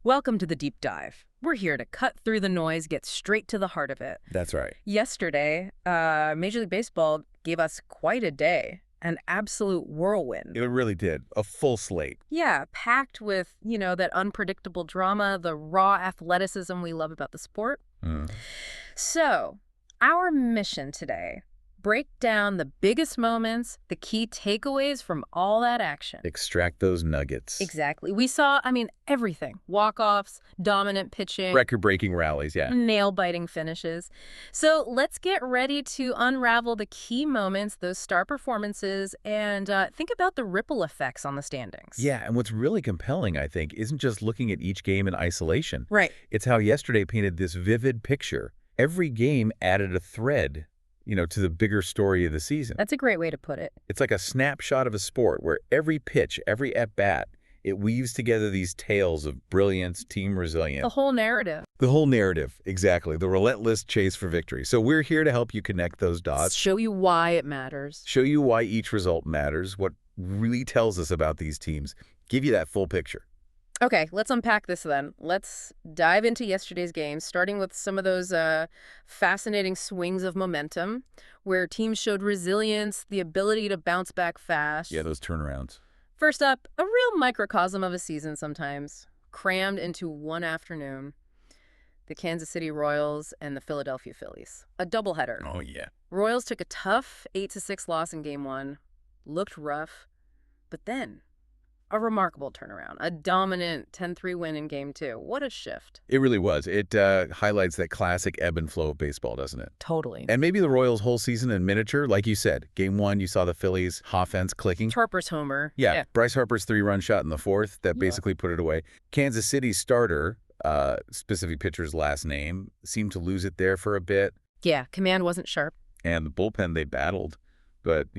Welcome to the deep dive. We're here to cut through the noise, get straight to the heart of it. That's right. Yesterday, Major League Baseball gave us quite a day, an absolute whirlwind. It really did. A full slate. Yeah, packed with, that unpredictable drama, the raw athleticism we love about the sport. So, our mission today, break down the biggest moments, the key takeaways from all that action. Extract those nuggets. Exactly. We saw, everything. Walk-offs, dominant pitching. Record-breaking rallies, yeah. Nail-biting finishes. So let's get ready to unravel the key moments, those star performances, and think about the ripple effects on the standings. Yeah, and what's really compelling, I think, isn't just looking at each game in isolation. Right. It's how yesterday painted this vivid picture. Every game added a thread, to the bigger story of the season. That's a great way to put it. It's like a snapshot of a sport where every pitch, every at-bat, it weaves together these tales of brilliance, team resilience. The whole narrative. The whole narrative, exactly. The relentless chase for victory. So we're here to help you connect those dots. Show you why it matters. Show you why each result matters, what really tells us about these teams. Give you that full picture. Okay, let's unpack this then. Let's dive into yesterday's game, starting with some of those fascinating swings of momentum where teams showed resilience, the ability to bounce back fast. Yeah, those turnarounds. First up, a real microcosm of a season sometimes, crammed into one afternoon. The Kansas City Royals and the Philadelphia Phillies. A doubleheader. Oh, yeah. Royals took a tough 8-6 loss in Game 1, looked rough, but then a remarkable turnaround, a dominant 10-3 win in Game 2. What a shift. It really was. It highlights that classic ebb and flow of baseball, doesn't it? Totally. And maybe the Royals' whole season in miniature, like you said. Game 1, you saw the Phillies' offense clicking. Harper's homer. Yeah, Bryce Harper's 3-run shot in the fourth that basically put it away. Kansas City's starter, specific pitcher's last name, seemed to lose it there for a bit. Yeah, command wasn't sharp. And the bullpen, they battled, but,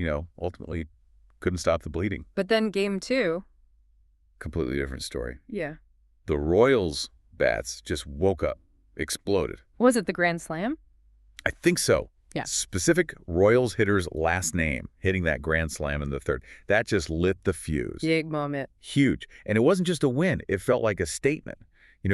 ultimately couldn't stop the bleeding. But then Game 2... completely different story. Yeah. The Royals' bats just woke up, exploded. Was it the Grand Slam? I think so. Yeah. Specific Royals hitter's last name, hitting that Grand Slam in the third. That just lit the fuse. Big moment. Huge. And it wasn't just a win. It felt like a statement.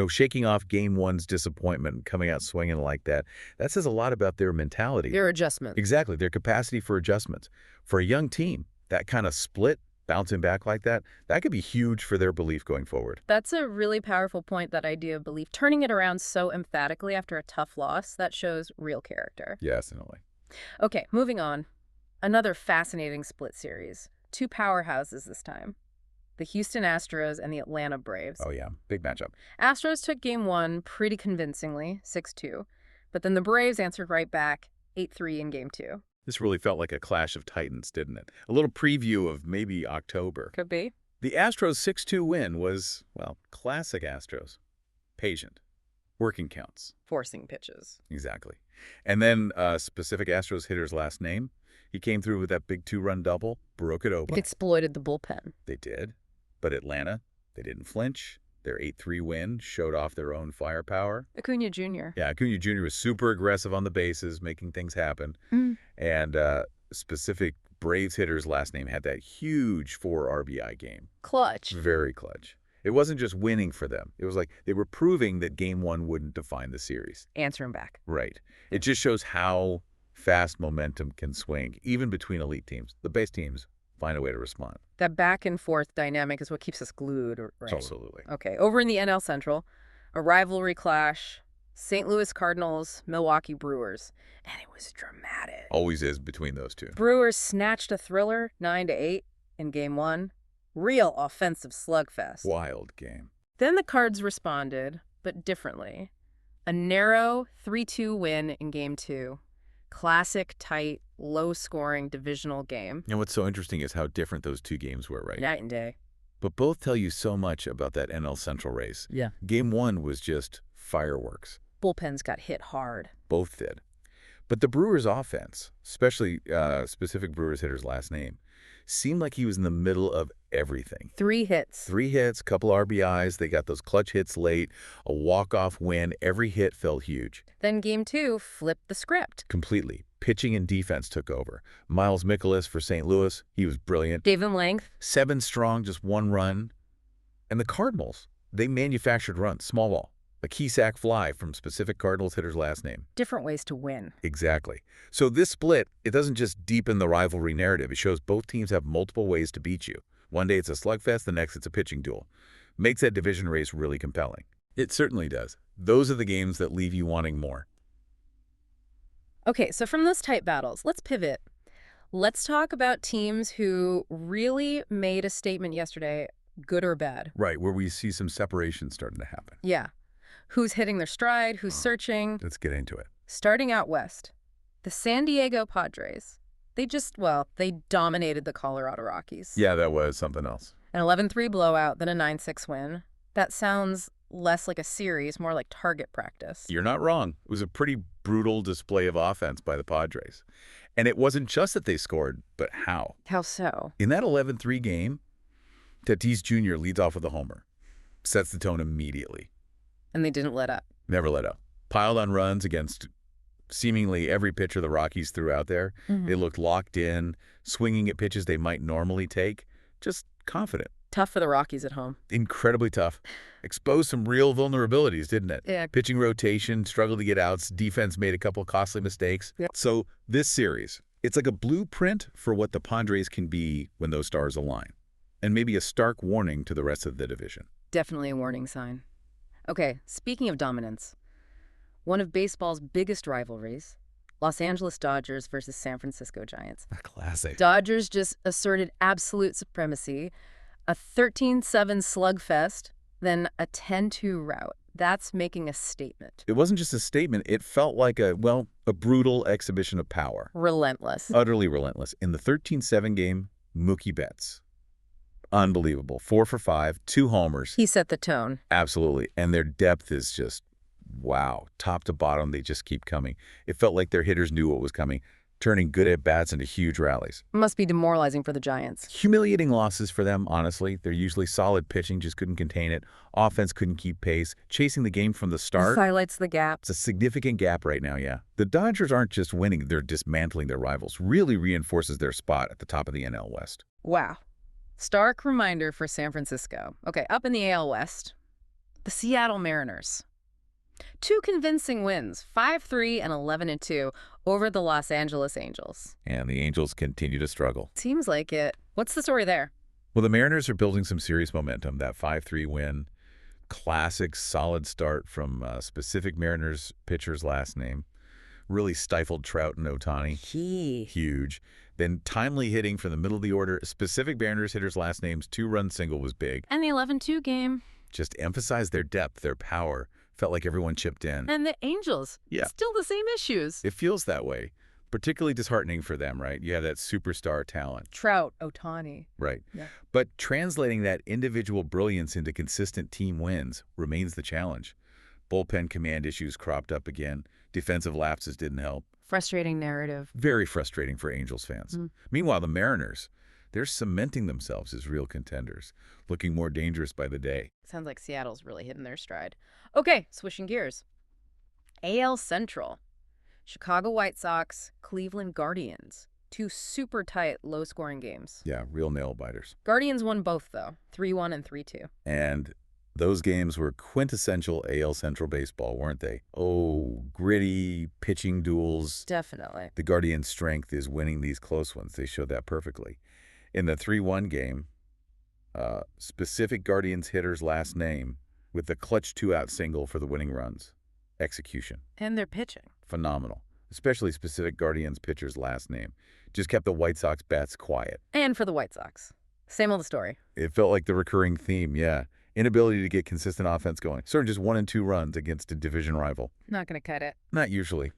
Shaking off Game 1's disappointment and coming out swinging like that, that says a lot about their mentality. Their adjustment. Exactly. Their capacity for adjustments. For a young team, that kind of split, bouncing back like that, that could be huge for their belief going forward. That's a really powerful point, that idea of belief. Turning it around so emphatically after a tough loss, that shows real character. Yes, definitely. Okay, moving on. Another fascinating split series. Two powerhouses this time. The Houston Astros and the Atlanta Braves. Oh, yeah. Big matchup. Astros took Game 1 pretty convincingly, 6-2. But then the Braves answered right back, 8-3 in Game 2. This really felt like a clash of titans, didn't it? A little preview of maybe October. Could be. The Astros' 6-2 win was, well, classic Astros. Patient. Working counts. Forcing pitches. Exactly. And then specific Astros hitter's last name. He came through with that big 2-run double, broke it open. It exploited the bullpen. They did. But Atlanta, they didn't flinch. Their 8-3 win showed off their own firepower. Acuna Jr. Yeah, Acuna Jr. was super aggressive on the bases, making things happen. And specific Braves hitter's last name had that huge 4 RBI game. Clutch. Very clutch. It wasn't just winning for them. It was like they were proving that Game 1 wouldn't define the series. Answering back. Right. It just shows how fast momentum can swing, even between elite teams. The base teams find a way to respond. That back and forth dynamic is what keeps us glued, right? Absolutely. Okay, over in the NL Central, a rivalry clash, St. Louis Cardinals, Milwaukee Brewers, and it was dramatic. Always is between those two. Brewers snatched a thriller, 9-8 in Game 1. Real offensive slugfest. Wild game. Then the Cards responded, but differently. A narrow 3-2 win in Game 2. Classic, tight, low-scoring divisional game. And what's so interesting is how different those two games were, right? Night and day. But both tell you so much about that NL Central race. Yeah. Game 1 was just fireworks. Bullpens got hit hard. Both did. But the Brewers' offense, especially specific Brewers hitter's last name, seemed like he was in the middle of everything. 3 hits. 3 hits, couple RBIs. They got those clutch hits late, a walk-off win. Every hit felt huge. Then Game 2 flipped the script. Completely. Pitching and defense took over. Miles Mikolas for St. Louis, he was brilliant. David Length. 7 strong, just 1 run. And the Cardinals, They manufactured runs, small ball, a key sack fly from specific Cardinals hitter's last name. Different ways to win. Exactly. So this split, it doesn't just deepen the rivalry narrative. It shows both teams have multiple ways to beat you. One day it's a slugfest, the next it's a pitching duel. Makes that division race really compelling. It certainly does. Those are the games that leave you wanting more. Okay, so from those tight battles, let's pivot. Let's talk about teams who really made a statement yesterday, good or bad. Right, where we see some separation starting to happen. Yeah. Who's hitting their stride, who's searching. Let's get into it. Starting out west, the San Diego Padres. They dominated the Colorado Rockies. Yeah, that was something else. An 11-3 blowout, then a 9-6 win. That sounds less like a series, more like target practice. You're not wrong. It was a pretty brutal display of offense by the Padres. And it wasn't just that they scored, but how. How so? In that 11-3 game, Tatis Jr. leads off with a homer. Sets the tone immediately. And they didn't let up. Never let up. Piled on runs against seemingly every pitcher the Rockies threw out there. They looked locked in, swinging at pitches they might normally take. Just confident. Tough for the Rockies at home. Incredibly tough. Exposed some real vulnerabilities, didn't it? Yeah. Pitching rotation, struggled to get outs, defense made a couple costly mistakes. Yeah. So this series, it's like a blueprint for what the Padres can be when those stars align. And maybe a stark warning to the rest of the division. Definitely a warning sign. Okay, speaking of dominance, one of baseball's biggest rivalries, Los Angeles Dodgers versus San Francisco Giants. A classic. Dodgers just asserted absolute supremacy, a 13-7 slugfest, then a 10-2 rout. That's making a statement. It wasn't just a statement. It felt like a brutal exhibition of power. Relentless. Utterly relentless. In the 13-7 game, Mookie Betts. Unbelievable. 4 for 5, 2 homers. He set the tone. Absolutely. And their depth is just, wow. Top to bottom, they just keep coming. It felt like their hitters knew what was coming, turning good at-bats into huge rallies. Must be demoralizing for the Giants. Humiliating losses for them, honestly. They're usually solid pitching, just couldn't contain it. Offense couldn't keep pace. Chasing the game from the start. Highlights the gap. It's a significant gap right now, yeah. The Dodgers aren't just winning, they're dismantling their rivals. Really reinforces their spot at the top of the NL West. Wow. Stark reminder for San Francisco. Okay, up in the AL West, the Seattle Mariners. 2 convincing wins, 5-3 and 11-2 over the Los Angeles Angels. And the Angels continue to struggle. Seems like it. What's the story there? Well, the Mariners are building some serious momentum. That 5-3 win, classic solid start from specific Mariners pitcher's last name. Really stifled Trout and Ohtani. Huge. Then timely hitting from the middle of the order. Specific Mariners hitter's last name's 2-run single was big. And the 11-2 game. Just emphasized their depth, their power. Felt like everyone chipped in. And the Angels. Yeah. Still the same issues. It feels that way. Particularly disheartening for them, right? You have that superstar talent. Trout, Ohtani. Right. Yeah. But translating that individual brilliance into consistent team wins remains the challenge. Bullpen command issues cropped up again. Defensive lapses didn't help. Frustrating narrative. Very frustrating for Angels fans. Meanwhile, the Mariners, they're cementing themselves as real contenders, looking more dangerous by the day. Sounds like Seattle's really hitting their stride. Okay, switching gears. AL Central. Chicago White Sox, Cleveland Guardians. 2 super tight, low-scoring games. Yeah, real nail-biters. Guardians won both, though. 3-1 and 3-2. And those games were quintessential AL Central baseball, weren't they? Oh, gritty, pitching duels. Definitely. The Guardians' strength is winning these close ones. They showed that perfectly. In the 3-1 game, specific Guardians hitter's last name with the clutch 2-out single for the winning runs. Execution. And they're pitching. Phenomenal. Especially specific Guardians pitcher's last name. Just kept the White Sox bats quiet. And for the White Sox. Same old story. It felt like the recurring theme, yeah. Inability to get consistent offense going. Sort of just 1 and 2 runs against a division rival. Not going to cut it. Not usually.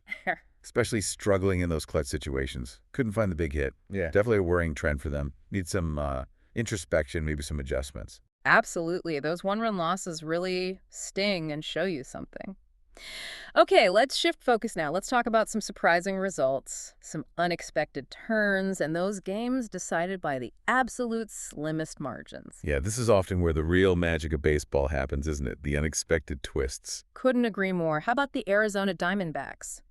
Especially struggling in those clutch situations. Couldn't find the big hit. Yeah. Definitely a worrying trend for them. Need some introspection, maybe some adjustments. Absolutely. Those 1-run losses really sting and show you something. Okay, let's shift focus now. Let's talk about some surprising results, some unexpected turns, and those games decided by the absolute slimmest margins. Yeah, this is often where the real magic of baseball happens, isn't it? The unexpected twists. Couldn't agree more. How about the Arizona Diamondbacks?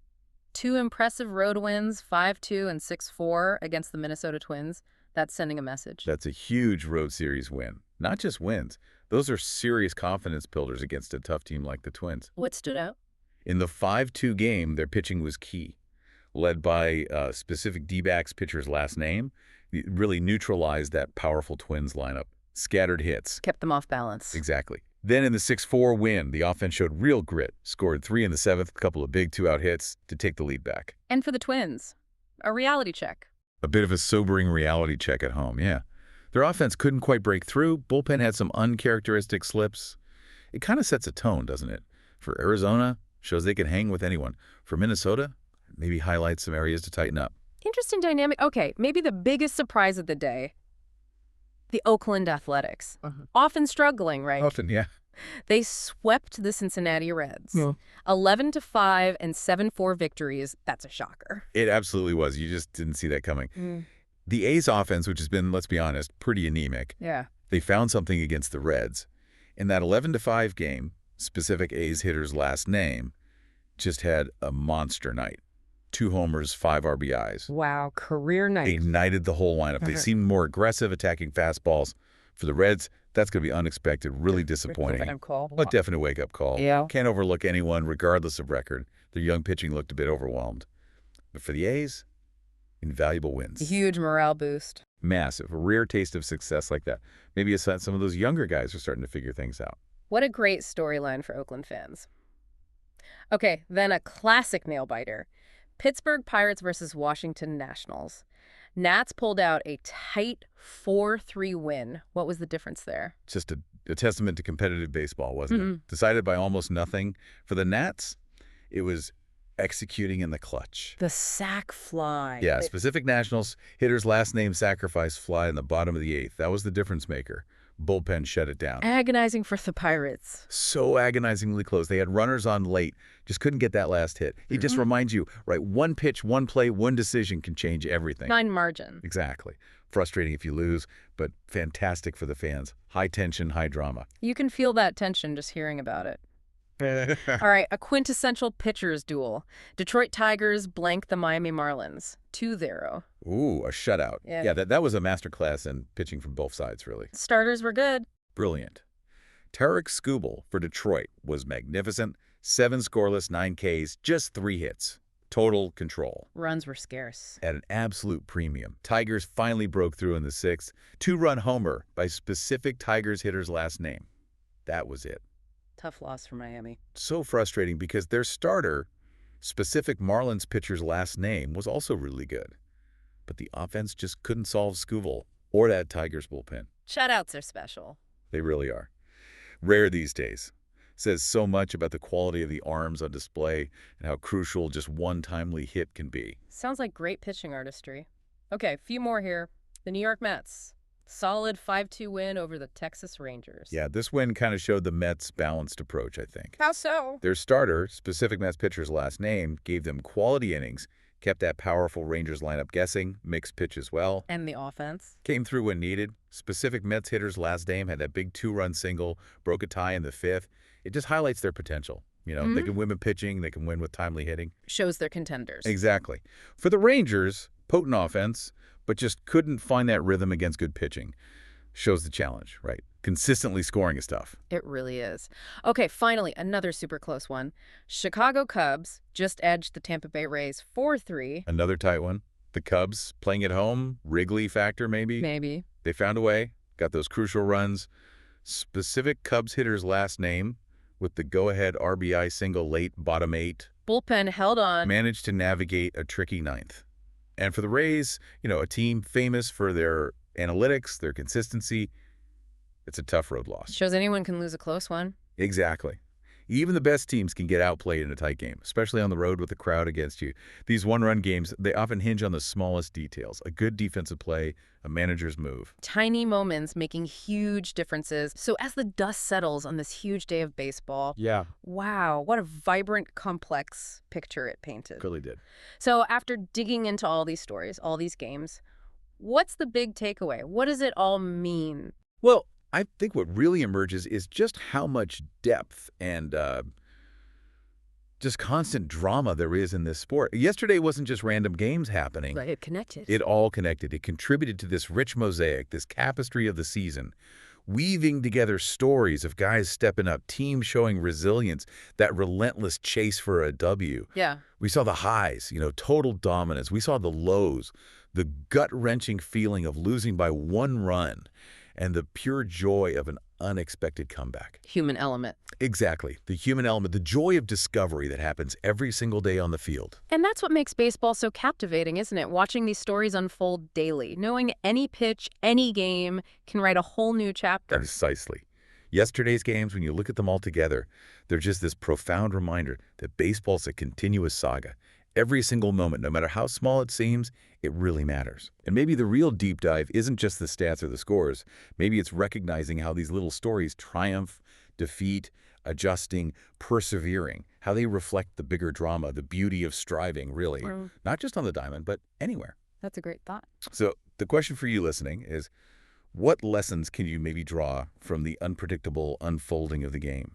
2 impressive road wins, 5-2 and 6-4 against the Minnesota Twins. That's sending a message. That's a huge road series win. Not just wins, Those are serious confidence builders against a tough team like the Twins. What stood out? In the 5-2 game, their pitching was key. Led by a specific D-backs pitcher's last name, it really neutralized that powerful Twins lineup. Scattered hits. Kept them off balance. Exactly. Then in the 6-4 win, the offense showed real grit, scored 3 in the 7th, a couple of big 2-out hits to take the lead back. And for the Twins, a reality check. A bit of a sobering reality check at home, yeah. Their offense couldn't quite break through. Bullpen had some uncharacteristic slips. It kind of sets a tone, doesn't it? For Arizona, shows they can hang with anyone. For Minnesota, maybe highlights some areas to tighten up. Interesting dynamic. Okay, maybe the biggest surprise of the day, the Oakland Athletics. Often struggling, right? Often, yeah. They swept the Cincinnati Reds. Yeah. 11-5 and 7-4 victories. That's a shocker. It absolutely was. You just didn't see that coming. The A's offense, which has been, let's be honest, pretty anemic. Yeah. They found something against the Reds. In that 11-5 game, specific A's hitter's last name just had a monster night. 2 homers, 5 RBIs. Wow, career night. They ignited the whole lineup. They seemed more aggressive, attacking fastballs. For the Reds, that's going to be unexpected, really disappointing. A definite wake-up call. Yeah. Can't overlook anyone, regardless of record. Their young pitching looked a bit overwhelmed. But for the A's, invaluable wins. A huge morale boost. Massive. A rare taste of success like that. Maybe a sign some of those younger guys are starting to figure things out. What a great storyline for Oakland fans. Okay, then a classic nail-biter. Pittsburgh Pirates versus Washington Nationals. Nats pulled out a tight 4-3 win. What was the difference there? Just a testament to competitive baseball, wasn't it? Decided by almost nothing. For the Nats, it was executing in the clutch. The sac fly. Yeah, specific Nationals, hitter's last name sacrifice fly in the bottom of the 8th. That was the difference maker. Bullpen shut it down. Agonizing for the Pirates. So agonizingly close. They had runners on late. Just couldn't get that last hit. It just reminds you, right, one pitch, one play, one decision can change everything. Fine margin. Exactly. Frustrating if you lose, but fantastic for the fans. High tension, high drama. You can feel that tension just hearing about it. All right, a quintessential pitchers duel. Detroit Tigers blank the Miami Marlins. 2-0. Ooh, a shutout. Yeah, that was a masterclass in pitching from both sides, really. Starters were good. Brilliant. Tarek Skubal for Detroit was magnificent. 7 scoreless, 9 Ks, just 3 hits. Total control. Runs were scarce. At an absolute premium. Tigers finally broke through in the 6th. 2-run homer by specific Tigers hitter's last name. That was it. Tough loss for Miami. So frustrating because their starter, specific Marlins pitcher's last name, was also really good. But the offense just couldn't solve Skubal or that Tigers bullpen. Shutouts are special. They really are. Rare these days. Says so much about the quality of the arms on display and how crucial just one timely hit can be. Sounds like great pitching artistry. Okay, a few more here. The New York Mets. Solid 5-2 win over the Texas Rangers. Yeah, this win kind of showed the Mets' balanced approach, I think. How so? Their starter, specific Mets pitcher's last name, gave them quality innings, kept that powerful Rangers lineup guessing, mixed pitch as well. And the offense? Came through when needed. Specific Mets hitter's last name had that big 2-run single, broke a tie in the 5th. It just highlights their potential. You know, they can win with pitching, they can win with timely hitting. Shows they're contenders. Exactly. For the Rangers, potent offense, but just couldn't find that rhythm against good pitching. Shows the challenge, right? Consistently scoring is tough. It really is. Okay, finally, another super close one. Chicago Cubs just edged the Tampa Bay Rays 4-3. Another tight one. The Cubs playing at home, Wrigley factor maybe? Maybe. They found a way, got those crucial runs. Specific Cubs hitter's last name with the go-ahead RBI single late, bottom 8. Bullpen held on. Managed to navigate a tricky 9th. And for the Rays, you know, a team famous for their analytics, their consistency, it's a tough road loss. Shows anyone can lose a close one. Exactly. Even the best teams can get outplayed in a tight game, especially on the road with the crowd against you. These one-run games, they often hinge on the smallest details. A good defensive play, a manager's move. Tiny moments making huge differences. So as the dust settles on this huge day of baseball, wow, what a vibrant, complex picture it painted. Really did. So after digging into all these stories, all these games, what's the big takeaway? What does it all mean? Well, I think what really emerges is just how much depth and just constant drama there is in this sport. Yesterday wasn't just random games happening. Right, it connected. It all connected. It contributed to this rich mosaic, this tapestry of the season, weaving together stories of guys stepping up, teams showing resilience, that relentless chase for a W. Yeah. We saw the highs, total dominance. We saw the lows, the gut-wrenching feeling of losing by 1 run, and the pure joy of an unexpected comeback. Human element. Exactly. The human element, the joy of discovery that happens every single day on the field. And that's what makes baseball so captivating, isn't it? Watching these stories unfold daily, knowing any pitch, any game can write a whole new chapter. Precisely. Yesterday's games, when you look at them all together, they're just this profound reminder that baseball's a continuous saga. Every single moment, no matter how small it seems, it really matters. And maybe the real deep dive isn't just the stats or the scores. Maybe it's recognizing how these little stories triumph, defeat, adjusting, persevering, how they reflect the bigger drama, the beauty of striving, really. Not just on the diamond, but anywhere. That's a great thought. So the question for you listening is, what lessons can you maybe draw from the unpredictable unfolding of the game?